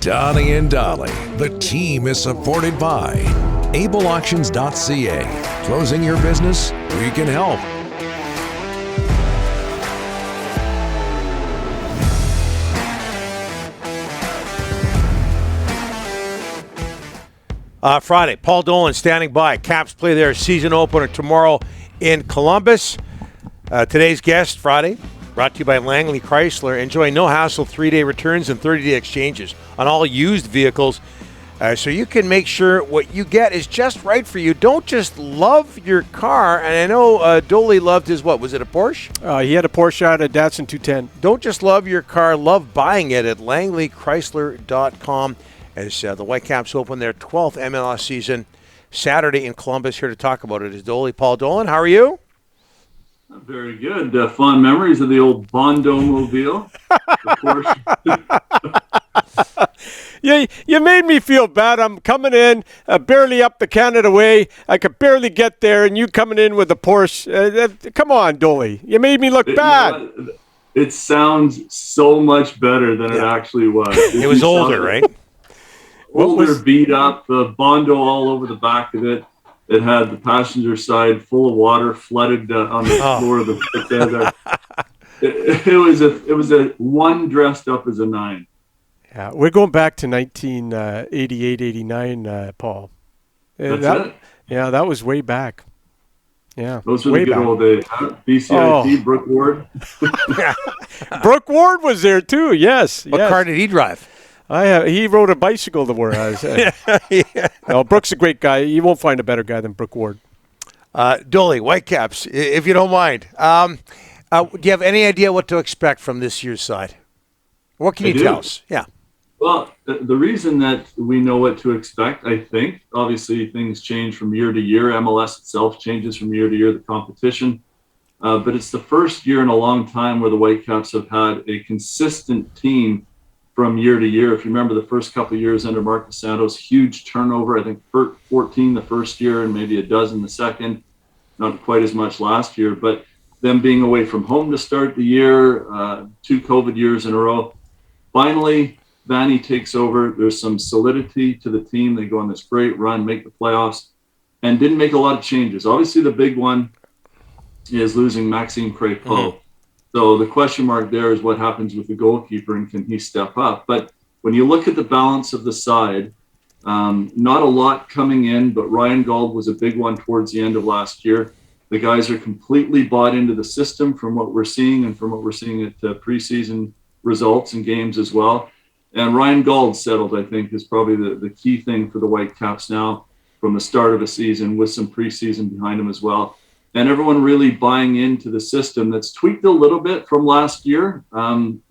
Donnie and Dolly. The team is supported by ableauctions.ca. Closing your business? We can help. Friday, Paul Dolan standing by. Caps play their season opener tomorrow in Columbus. Today's guest, Friday, brought to you by Langley Chrysler. Enjoy no-hassle 3-day returns and 30-day exchanges on all used vehicles, so you can make sure what you get is just right for you. Don't just love your car. And I know Dolly loved his, what, was it a Porsche? He had a Porsche out, a Datsun 210. Don't just love your car, love buying it at LangleyChrysler.com. As the Whitecaps open their 12th MLS season Saturday in Columbus. Here to talk about it is Paul Dolan. How are you? Very good. Fond memories of the old Bondo Mobile, of course. You made me feel bad. I'm coming in barely up the Canada Way. I could barely get there, and you coming in with a Porsche. Come on, Dolly. You made me look bad. It sounds so much better than it actually was. It was older, right? Older, beat up, the Bondo all over the back of it. It had the passenger side full of water, flooded on the floor of the It was a one dressed up as a nine. Yeah, we're going back to 1988, 89, Paul. That's it? Yeah, that was way back. Yeah, those were the good old days. BCIT, Brooke Ward. Brooke Ward was there too. Yes. What car did he drive? He rode a bicycle to where I was. Yeah. Well, Brooke's a great guy. You won't find a better guy than Brooke Ward. Dolly, Whitecaps, if you don't mind. Do you have any idea what to expect from this year's side? What can you tell us? Yeah. Well, the reason that we know what to expect, I think, obviously things change from year to year. MLS itself changes from year to year, the competition. But it's the first year in a long time where the Whitecaps have had a consistent team from year to year. If you remember the first couple of years under Marcos Santos, huge turnover. I think 14 the first year and maybe a dozen the second. Not quite as much last year, but them being away from home to start the year, 2 COVID years in a row. Finally, Vanny takes over. There's some solidity to the team. They go on this great run, make the playoffs, and didn't make a lot of changes. Obviously, the big one is losing Maxime Crépeau. Mm-hmm. So the question mark there is what happens with the goalkeeper and can he step up? But when you look at the balance of the side, not a lot coming in, but Ryan Gauld was a big one towards the end of last year. The guys are completely bought into the system from what we're seeing and from what we're seeing at preseason results and games as well. And Ryan Gauld settled, I think, is probably the key thing for the Whitecaps now from the start of the season with some preseason behind him as well. And everyone really buying into the system that's tweaked a little bit from last year.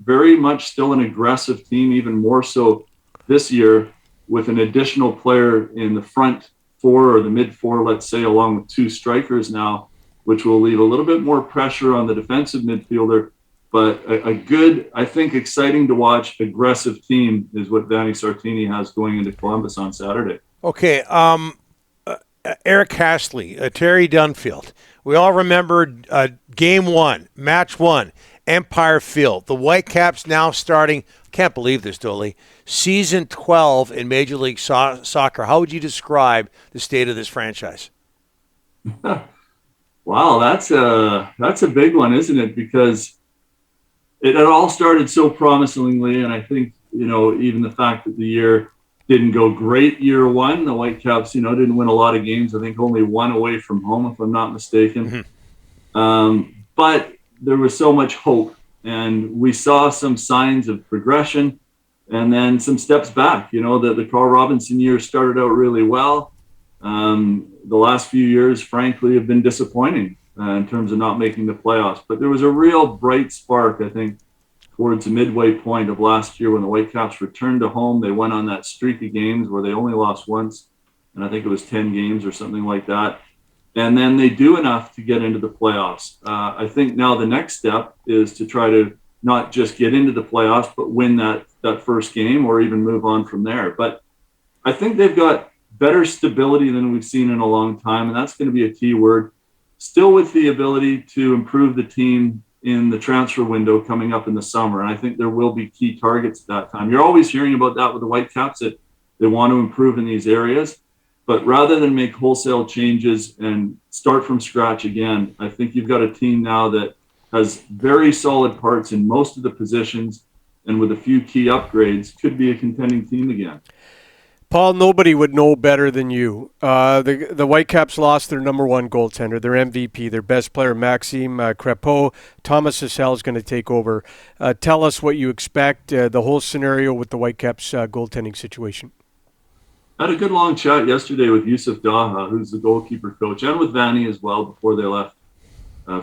Very much still an aggressive team, even more so this year with an additional player in the front four or the mid four, let's say, along with 2 strikers now, which will leave a little bit more pressure on the defensive midfielder. But a good, I think, exciting to watch, aggressive team is what Danny Sartini has going into Columbus on Saturday. Okay, Eric Hastley, Terry Dunfield. We all remember game 1, match 1, Empire Field. The Whitecaps now starting, can't believe this, Dolly, season 12 in Major League Soccer. How would you describe the state of this franchise? Wow, that's a big one, isn't it? Because it all started so promisingly, and I think, even the fact that the year didn't go great year 1, the Whitecaps, didn't win a lot of games. I think only 1 away from home, if I'm not mistaken. Mm-hmm. But there was so much hope, and we saw some signs of progression and then some steps back. The Carl Robinson year started out really well. The last few years, frankly, have been disappointing in terms of not making the playoffs. But there was a real bright spark, I think, towards the midway point of last year when the Whitecaps returned to home. They went on that streak of games where they only lost once, and I think it was 10 games or something like that. And then they do enough to get into the playoffs. I think now the next step is to try to not just get into the playoffs, but win that first game or even move on from there. But I think they've got better stability than we've seen in a long time, and that's going to be a key word. Still with the ability to improve the team in the transfer window coming up in the summer. And I think there will be key targets at that time. You're always hearing about that with the Whitecaps, that they want to improve in these areas. But rather than make wholesale changes and start from scratch again, I think you've got a team now that has very solid parts in most of the positions, and with a few key upgrades, could be a contending team again. Paul, nobody would know better than you. The Whitecaps lost their number one goaltender, their MVP, their best player, Maxime Crepeau. Thomas Hassel is going to take over. Tell us what you expect, the whole scenario with the Whitecaps goaltending situation. I had a good long chat yesterday with Yusuf Daha, who's the goalkeeper coach, and with Vanny as well before they left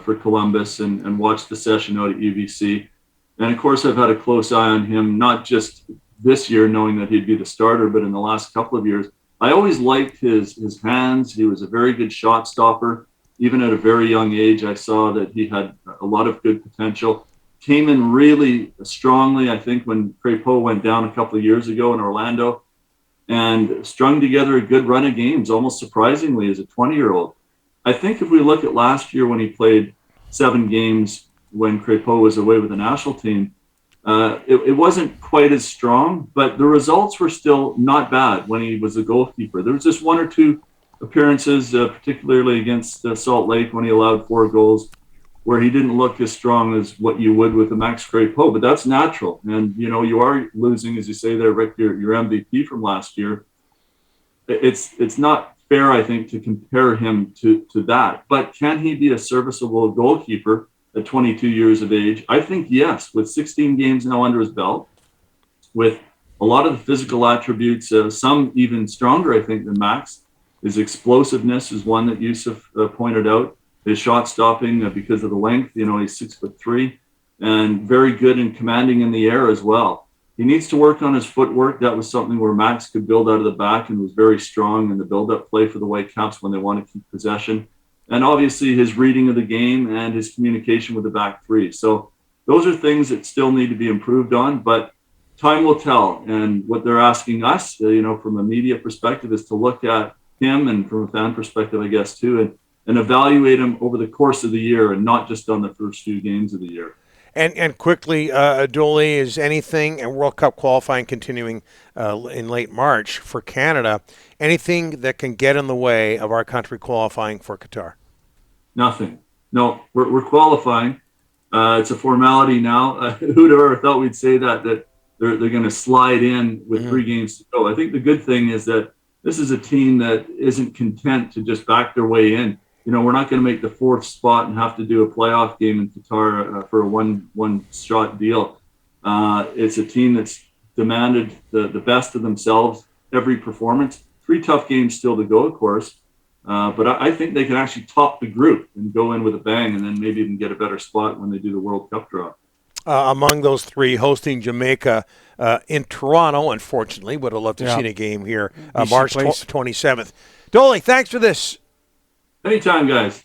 for Columbus, and watched the session out at UBC. And of course, I've had a close eye on him, not just this year, knowing that he'd be the starter, but in the last couple of years. I always liked his hands. He was a very good shot stopper. Even at a very young age, I saw that he had a lot of good potential. Came in really strongly, I think, when Crepeau went down a couple of years ago in Orlando, and strung together a good run of games, almost surprisingly, as a 20-year-old. I think if we look at last year when he played 7 games when Crepeau was away with the national team, it wasn't quite as strong, but the results were still not bad when he was a goalkeeper. There was just 1 or 2 appearances, particularly against Salt Lake when he allowed 4 goals, where he didn't look as strong as what you would with a Max Crepeau, but that's natural. And, you are losing, as you say there, Rick, your MVP from last year. It's not fair, I think, to compare him to that. But can he be a serviceable goalkeeper at 22 years of age? I think yes, with 16 games now under his belt, with a lot of the physical attributes, some even stronger, I think, than Max. His explosiveness is one that Yusuf pointed out. His shot stopping because of the length, he's 6'3", and very good in commanding in the air as well. He needs to work on his footwork. That was something where Max could build out of the back and was very strong in the build-up play for the Whitecaps when they want to keep possession. And obviously his reading of the game and his communication with the back three. So those are things that still need to be improved on, but time will tell. And what they're asking us, from a media perspective, is to look at him, and from a fan perspective, I guess, too, and evaluate him over the course of the year and not just on the first few games of the year. And quickly, Dolan, is anything, and World Cup qualifying continuing in late March for Canada, anything that can get in the way of our country qualifying for Qatar? Nothing. No, we're qualifying. It's a formality now. Who'd have ever thought we'd say that they're going to slide in with 3 games to go? I think the good thing is that this is a team that isn't content to just back their way in. We're not going to make the 4th spot and have to do a playoff game in Qatar for a one-shot deal. It's a team that's demanded the best of themselves every performance. 3 tough games still to go, of course. But I think they can actually top the group and go in with a bang, and then maybe even get a better spot when they do the World Cup draw. Among those 3, hosting Jamaica in Toronto, unfortunately. Would have loved to have seen a game here March 27th. Dolan, thanks for this. Anytime, guys.